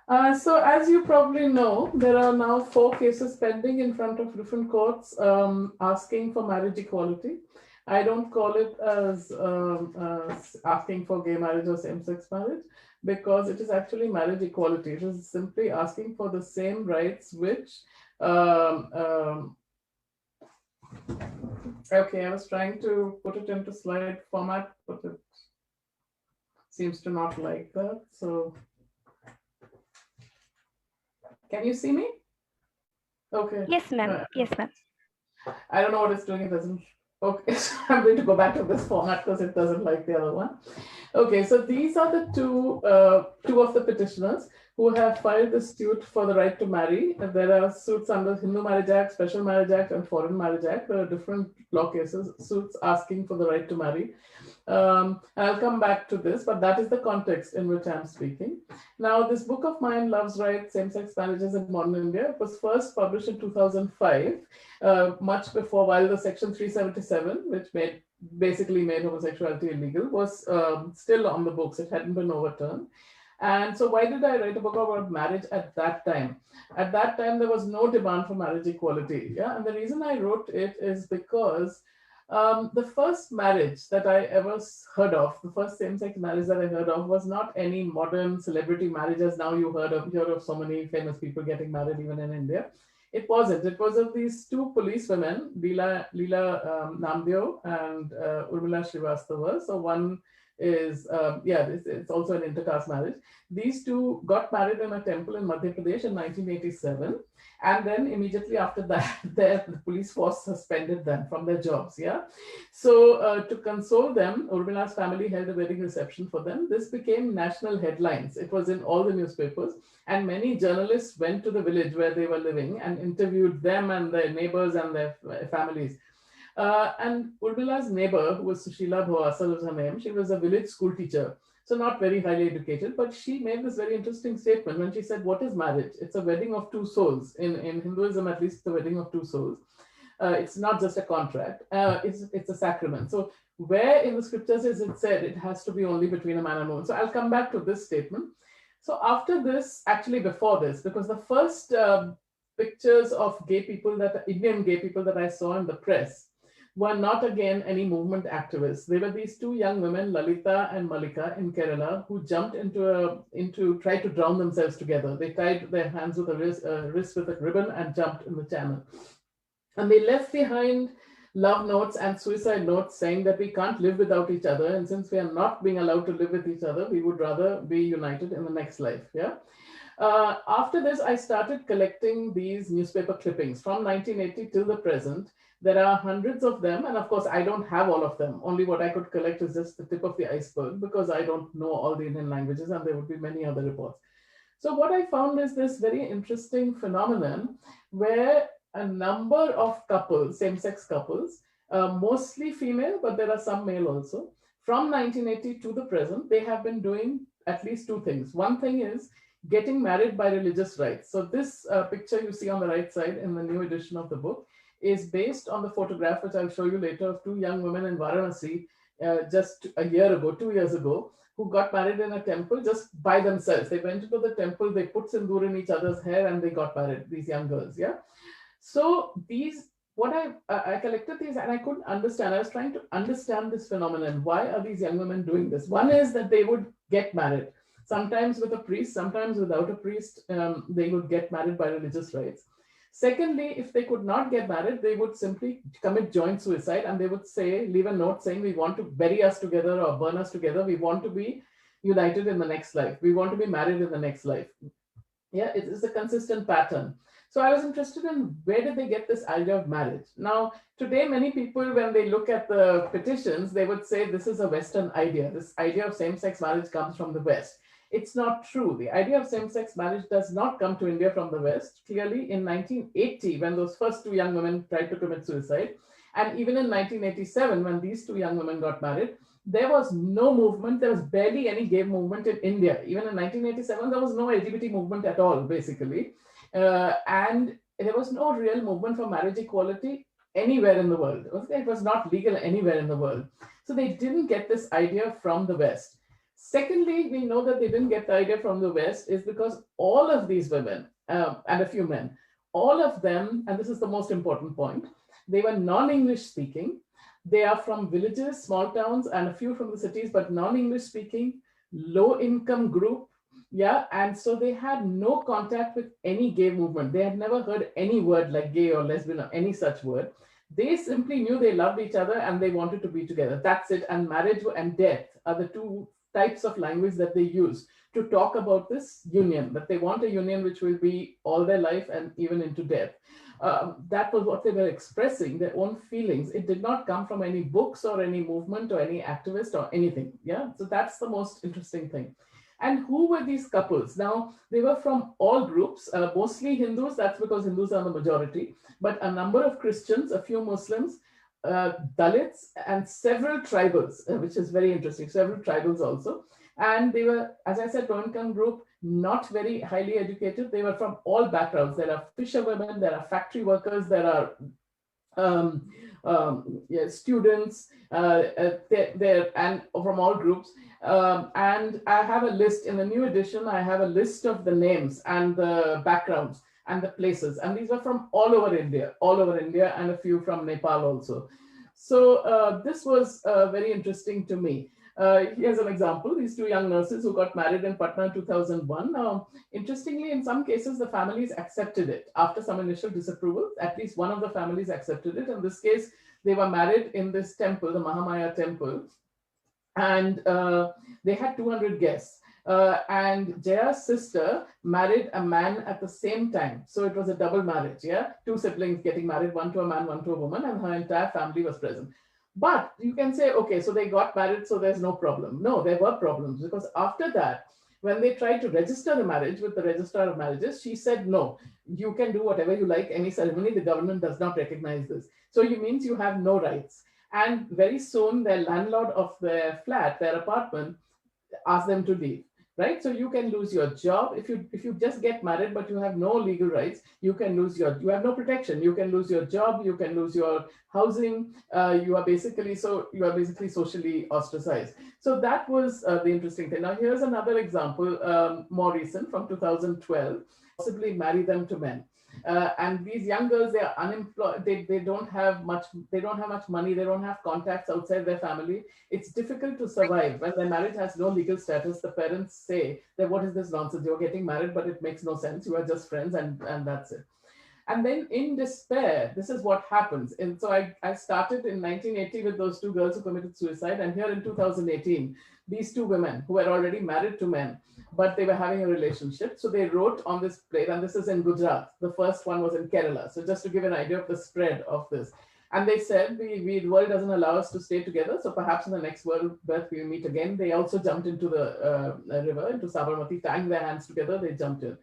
So as you probably know, there are now 4 cases pending in front of different courts asking for marriage equality. I don't call it as asking for gay marriage or same-sex marriage because it is actually marriage equality. It is simply asking for the same rights which um, um, okay, I was trying to put it into slide format, but it seems to not like that. So can you see me? Okay. Yes, ma'am. Yes, ma'am. I don't know what it's doing. It doesn't. Okay, so I'm going to go back to this format because it doesn't like the other one. Okay, so these are the two of the petitioners who have filed the suit for the right to marry. There are suits under Hindu Marriage Act, Special Marriage Act, and Foreign Marriage Act. There are different law cases, suits asking for the right to marry. And I'll come back to this, but that is the context in which I'm speaking. Now, this book of mine, Love's Right, Same-Sex Marriages in Modern India, was first published in 2005, much before, while the Section 377, which basically made homosexuality illegal, was still on the books. It hadn't been overturned. And so, why did I write a book about marriage at that time? At that time, there was no demand for marriage equality. Yeah, and the reason I wrote it is because the first marriage that I ever heard of, the first same-sex marriage that I heard of, was not any modern celebrity marriages. Now you hear of so many famous people getting married even in India. It wasn't. It was of these two police women, Leela Namdeo and Urmila Srivastava. So one is, it's also an intercaste marriage. These two got married in a temple in Madhya Pradesh in 1987. And then immediately after that, the police force suspended them from their jobs. Yeah. So to console them, Urmila's family held a wedding reception for them. This became national headlines. It was in all the newspapers. And many journalists went to the village where they were living and interviewed them and their neighbors and their families. And Urmila's neighbor, who was Sushila Bhawasal was her name, she was a village school teacher. So not very highly educated, but she made this very interesting statement when she said, what is marriage? It's a wedding of two souls. In Hinduism, at least, the wedding of two souls. It's not just a contract. It's a sacrament. So where in the scriptures is it said it has to be only between a man and woman? So I'll come back to this statement. So after this, actually before this, because the first pictures of gay people Indian gay people that I saw in the press were not again any movement activists. They were these two young women, Lalita and Malika in Kerala, who jumped into try to drown themselves together. They tied their hands with a wrist with a ribbon and jumped in the channel. And they left behind love notes and suicide notes saying that we can't live without each other. And since we are not being allowed to live with each other, we would rather be united in the next life. Yeah. After this, I started collecting these newspaper clippings from 1980 till the present. There are hundreds of them. And of course, I don't have all of them. Only what I could collect is just the tip of the iceberg because I don't know all the Indian languages and there would be many other reports. So what I found is this very interesting phenomenon where a number of couples, same-sex couples, mostly female, but there are some male also, from 1980 to the present, they have been doing at least two things. One thing is getting married by religious rites. So this picture you see on the right side in the new edition of the book is based on the photograph, which I'll show you later, of two young women in Varanasi just a year ago, 2 years ago, who got married in a temple just by themselves. They went into the temple, they put sindoor in each other's hair, and they got married, these young girls. Yeah. So I collected these and I couldn't understand. I was trying to understand this phenomenon. Why are these young women doing this? One is that they would get married, sometimes with a priest, sometimes without a priest. They would get married by religious rites. Secondly, if they could not get married, they would simply commit joint suicide and they would leave a note saying, we want to bury us together or burn us together. We want to be united in the next life. We want to be married in the next life. Yeah, it is a consistent pattern. So I was interested in where did they get this idea of marriage? Now, today, many people, when they look at the petitions, they would say this is a Western idea. This idea of same-sex marriage comes from the West. It's not true. The idea of same-sex marriage does not come to India from the West. Clearly, in 1980, when those first two young women tried to commit suicide, and even in 1987, when these two young women got married, there was no movement. There was barely any gay movement in India. Even in 1987, there was no LGBT movement at all, basically. And there was no real movement for marriage equality anywhere in the world. It was not legal anywhere in the world. So they didn't get this idea from the West. Secondly, we know that they didn't get the idea from the West is because all of these women and a few men, all of them, and this is the most important point, they were non-English speaking. They are from villages, small towns, and a few from the cities, but non-English speaking, low income group. Yeah, and so they had no contact with any gay movement. They had never heard any word like gay or lesbian or any such word. They simply knew they loved each other and they wanted to be together. That's it. And marriage and death are the two types of language that they use to talk about this union, that they want a union which will be all their life and even into death. That was what they were expressing, their own feelings. It did not come from any books or any movement or any activist or anything. Yeah, so that's the most interesting thing. And who were these couples? Now, they were from all groups, mostly Hindus, that's because Hindus are the majority, but a number of Christians, a few Muslims, Dalits, and several tribals, which is very interesting, several tribals also. And they were, as I said, low-income group, not very highly educated. They were from all backgrounds. There are fisherwomen, there are factory workers, there are yeah, students, there and from all groups. And I have a list in the new edition. I have a list of the names and the backgrounds and the places. And these were from all over India, and a few from Nepal also. So this was very interesting to me. Here's an example. These two young nurses who got married in Patna in 2001. Interestingly, in some cases, the families accepted it after some initial disapproval. At least one of the families accepted it. In this case, they were married in this temple, the Mahamaya temple, and they had 200 guests. And Jaya's sister married a man at the same time. So it was a double marriage, yeah? Two siblings getting married, one to a man, one to a woman, and her entire family was present. But you can say, okay, so they got married, so there's no problem. No, there were problems, because after that, when they tried to register the marriage with the registrar of marriages, she said, no, you can do whatever you like, any ceremony, the government does not recognize this. So it means you have no rights. And very soon, their landlord of their flat, their apartment, asked them to leave. Right, so you can lose your job if you just get married, but you have no legal rights. You have no protection. You can lose your job. You can lose your housing. You are basically socially ostracized. So that was the interesting thing. Now here's another example, more recent, from 2012. Possibly marry them to men. And these young girls, they are unemployed. They don't have much. They don't have much money. They don't have contacts outside their family. It's difficult to survive when their marriage has no legal status. The parents say that what is this nonsense? You're getting married, but it makes no sense. You are just friends, and that's it. And then in despair, this is what happens. And so I started in 1980 with those two girls who committed suicide. And here in 2018, these two women who were already married to men, but they were having a relationship. So they wrote on this plate, and this is in Gujarat. The first one was in Kerala. So just to give an idea of the spread of this. And they said, the world doesn't allow us to stay together. So perhaps in the next world birth, we'll meet again. They also jumped into the river, into Sabarmati, tying their hands together. They jumped in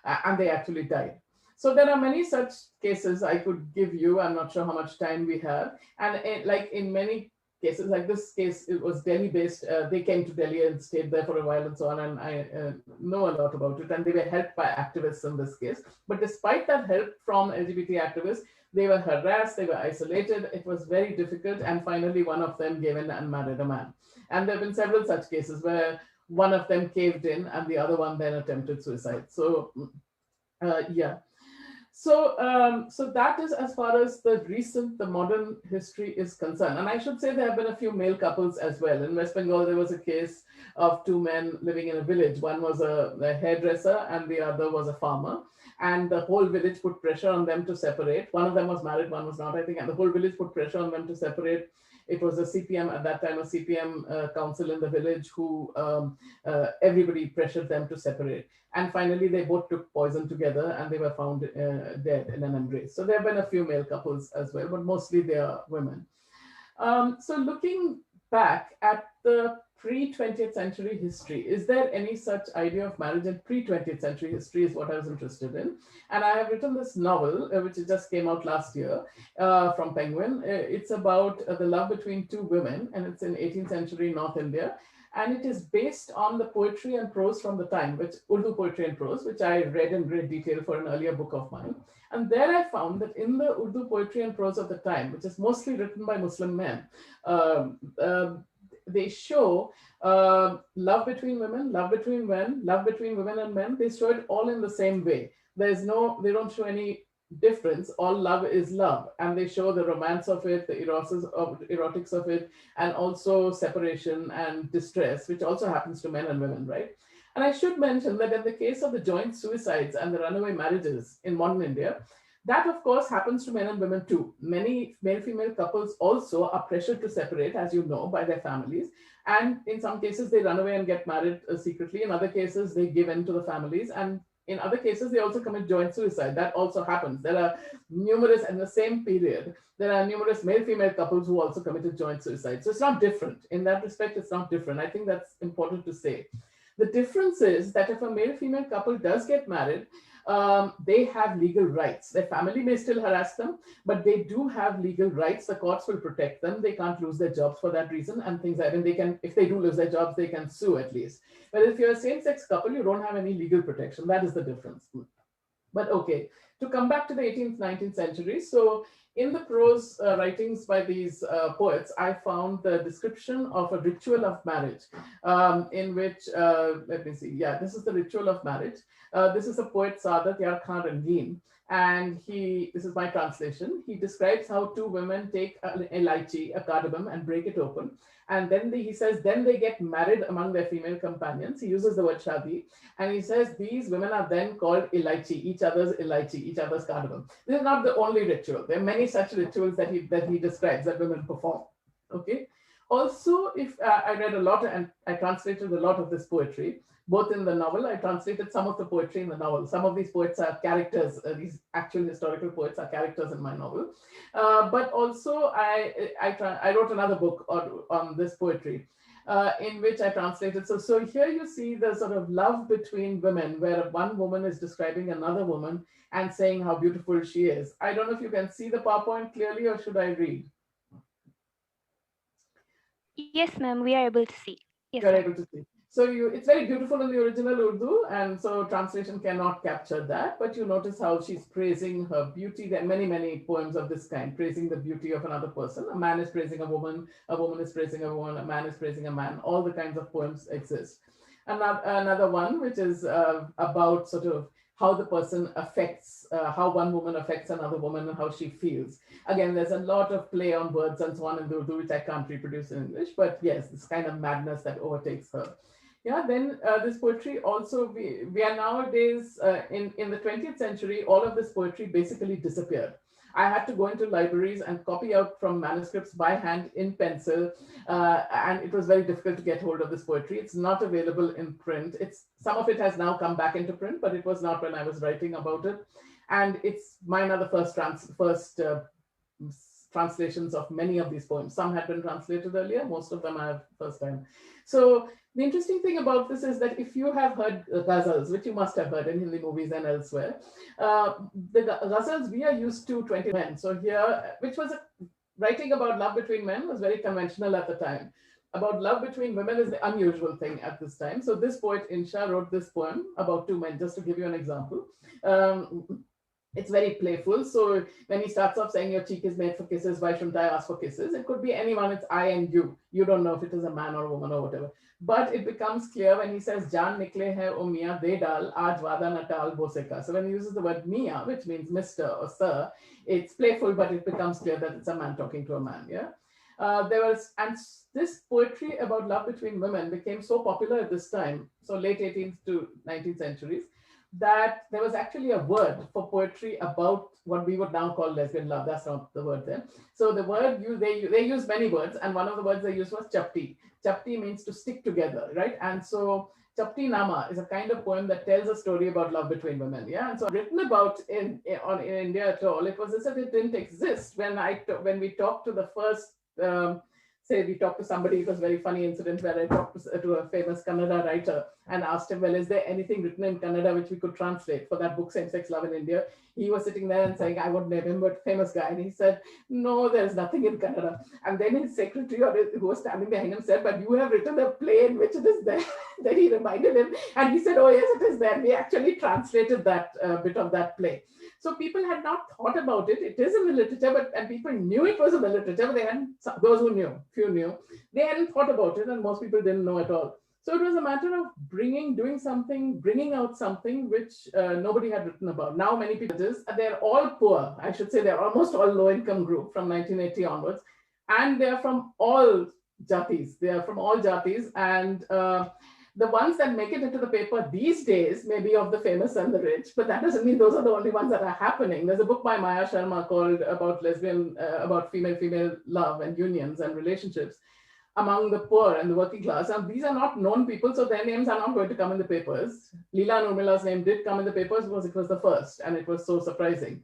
and they actually died. So there are many such cases I could give you. I'm not sure how much time we have. And like in many cases, like this case, it was Delhi based. They came to Delhi and stayed there for a while and so on. And I know a lot about it. And they were helped by activists in this case. But despite that help from LGBT activists, they were harassed, they were isolated. It was very difficult. And finally, one of them gave in and married a man. And there have been several such cases where one of them caved in and the other one then attempted suicide. So, yeah. So that is as far as the modern history is concerned. And I should say there have been a few male couples as well. In West Bengal, there was a case of two men living in a village. One was a hairdresser and the other was a farmer. And the whole village put pressure on them to separate. One of them was married, one was not, I think. And the whole village put pressure on them to separate. It was a CPM, at that time, a CPM council in the village who everybody pressured them to separate. And finally, they both took poison together and they were found dead in an embrace. So there have been a few male couples as well, but mostly they are women. So looking back at the pre-20th century history, is there any such idea of marriage in pre-20th century history is what I was interested in. And I have written this novel, which just came out last year from Penguin. It's about the love between two women, and it's in 18th century North India. And it is based on the poetry and prose from the time, which Urdu poetry and prose, which I read in great detail for an earlier book of mine. And there I found that in the Urdu poetry and prose of the time, which is mostly written by Muslim men, they show love between women, love between men, love between women and men. They show it all in the same way. They don't show any difference. All love is love, and they show the romance of it, the erotics of it, and also separation and distress, which also happens to men and women, right? And I should mention that in the case of the joint suicides and the runaway marriages in modern India, that of course happens to men and women too. Many male-female couples also are pressured to separate, as you know, by their families. And in some cases, they run away and get married secretly. In other cases, they give in to the families. And in other cases, they also commit joint suicide. That also happens. There are numerous, in the same period, there are numerous male-female couples who also committed joint suicide. So it's not different. In that respect, it's not different. I think that's important to say. The difference is that if a male-female couple does get married, they have legal rights. Their family may still harass them, but they do have legal rights. The courts will protect them. They can't lose their jobs for that reason, and things like that. They can, if they do lose their jobs, they can sue at least. But if you're a same-sex couple, you don't have any legal protection. That is the difference. But okay, to come back to the 18th, 19th century. So in the prose writings by these poets, I found the description of a ritual of marriage in which, let me see, yeah, this is the ritual of marriage. This is a poet, Saadat Yar Khan Rangeen, and this is my translation. He describes how two women take an elaichi, a cardamom, and break it open. And then he says, then they get married among their female companions. He uses the word shadi. And he says, these women are then called elaichi, each other's cardamom. This is not the only ritual. There are many such rituals that he describes that women perform. Okay. Also, if I read a lot and I translated a lot of this poetry, both in the novel, I translated some of the poetry in the novel. Some of these poets are characters. These actual historical poets are characters in my novel. But also, I wrote another book on this poetry, in which I translated. So here you see the sort of love between women, where one woman is describing another woman and saying how beautiful she is. I don't know if you can see the PowerPoint clearly, or should I read? Yes, ma'am, we are able to see. Yes, you're able to see. So it's very beautiful in the original Urdu, and so translation cannot capture that. But you notice how she's praising her beauty. There are many, many poems of this kind, praising the beauty of another person. A man is praising a woman is praising a woman, a man is praising a man. All the kinds of poems exist. Another one, which is about sort of how the person affects, how one woman affects another woman and how she feels. Again, there's a lot of play on words and so on in Urdu, which I can't reproduce in English, but yes, this kind of madness that overtakes her. Yeah, then this poetry also, we are nowadays, in the 20th century, all of this poetry basically disappeared. I had to go into libraries and copy out from manuscripts by hand in pencil, and it was very difficult to get hold of this poetry. It's not available in print. Some of it has now come back into print, but it was not when I was writing about it. And mine are the first translations of many of these poems. Some had been translated earlier, most of them I have first time. So the interesting thing about this is that if you have heard ghazals, which you must have heard in Hindi movies and elsewhere, the ghazals we are used to 20 men. So here, which was writing about love between men was very conventional at the time. About love between women is the unusual thing at this time. So this poet, Insha, wrote this poem about two men, just to give you an example. It's very playful. So when he starts off saying your cheek is made for kisses, why shouldn't I ask for kisses? It could be anyone, it's I and you. You don't know if it is a man or a woman or whatever. But it becomes clear when he says, Jaan nikle hai o miya de dal, aaj vada na tal bose ka. So when he uses the word miya, which means Mr. or Sir, it's playful, but it becomes clear that it's a man talking to a man. Yeah. And this poetry about love between women became so popular at this time, so late 18th to 19th centuries, that there was actually a word for poetry about what we would now call lesbian love. That's not the word then. So the word they use many words, and one of the words they used was chapti. Chapti means to stick together, right? And so Chapti Nama is a kind of poem that tells a story about love between women. Yeah, and so written about in India at all, it was as if it didn't exist. When we talked to the first. Say we talked to somebody, it was a very funny incident where I talked to a famous Kannada writer and asked him, well, is there anything written in Kannada which we could translate for that book, Same-Sex Love in India? He was sitting there and saying, I won't name him, but famous guy. And he said, no, there's nothing in Kannada. And then his secretary who was standing behind him said, but you have written a play in which it is there. Then he reminded him, and he said, "Oh yes, it is there." We actually translated that bit of that play. So people had not thought about it. It is in the literature, but and people knew it was in the literature, but they hadn't. Those who knew, few knew, they hadn't thought about it, and most people didn't know at all. So it was a matter of doing something, bringing out something which nobody had written about. Now many people, they're all poor. I should say they're almost all low-income group from 1980 onwards, and they're from all jatis. They are from all jatis, and the ones that make it into the paper these days may be of the famous and the rich, but that doesn't mean those are the only ones that are happening. There's a book by Maya Sharma called about female love and unions and relationships among the poor and the working class. And these are not known people, so their names are not going to come in the papers. Leela and Urmila's name did come in the papers because it was the first, and it was so surprising.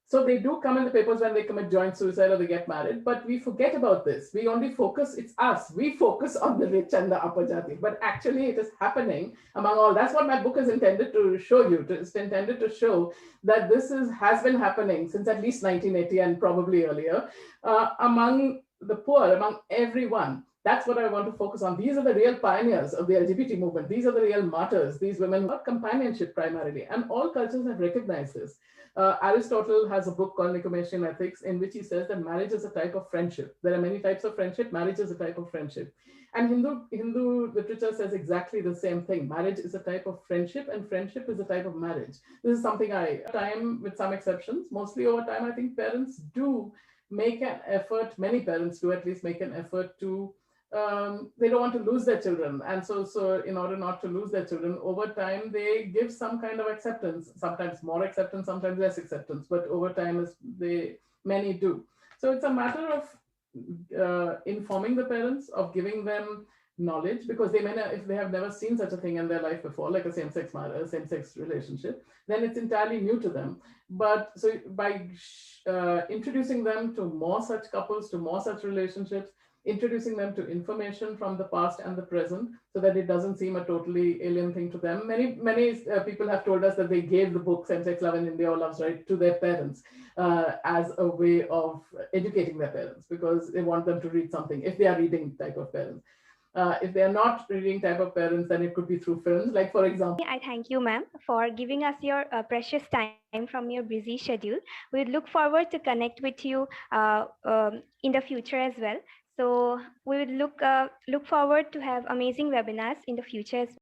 So they do come in the papers when they commit joint suicide or they get married, but we forget about this. We only focus, it's us. We focus on the rich and the upper jati, but actually it is happening among all. That's what my book is intended to show you. It's intended to show that has been happening since at least 1980 and probably earlier among the poor, among everyone. That's what I want to focus on. These are the real pioneers of the LGBT movement. These are the real martyrs. These women are companionship primarily, and all cultures have recognized this. Aristotle has a book called Nicomachean Ethics, in which he says that marriage is a type of friendship. There are many types of friendship. Marriage is a type of friendship. And Hindu literature says exactly the same thing. Marriage is a type of friendship, and friendship is a type of marriage. This is something with some exceptions, mostly over time, I think parents do make an effort, many parents do at least make an effort to they don't want to lose their children, and so in order not to lose their children, over time they give some kind of acceptance, sometimes more acceptance, sometimes less acceptance, but over time many do. So it's a matter of informing the parents, of giving them knowledge, because if they have never seen such a thing in their life before, like a same-sex relationship, then it's entirely new to them. But so by introducing them to more such couples, to more such relationships, introducing them to information from the past and the present, so that it doesn't seem a totally alien thing to them. Many people have told us that they gave the book Same-Sex Love in India or Love's Right to their parents as a way of educating their parents, because they want them to read something, if they are reading type of parents. If they are not reading type of parents, then it could be through films, like for example. I thank you, ma'am, for giving us your precious time from your busy schedule. We look forward to connect with you in the future as well. So we would look forward to have amazing webinars in the future as well.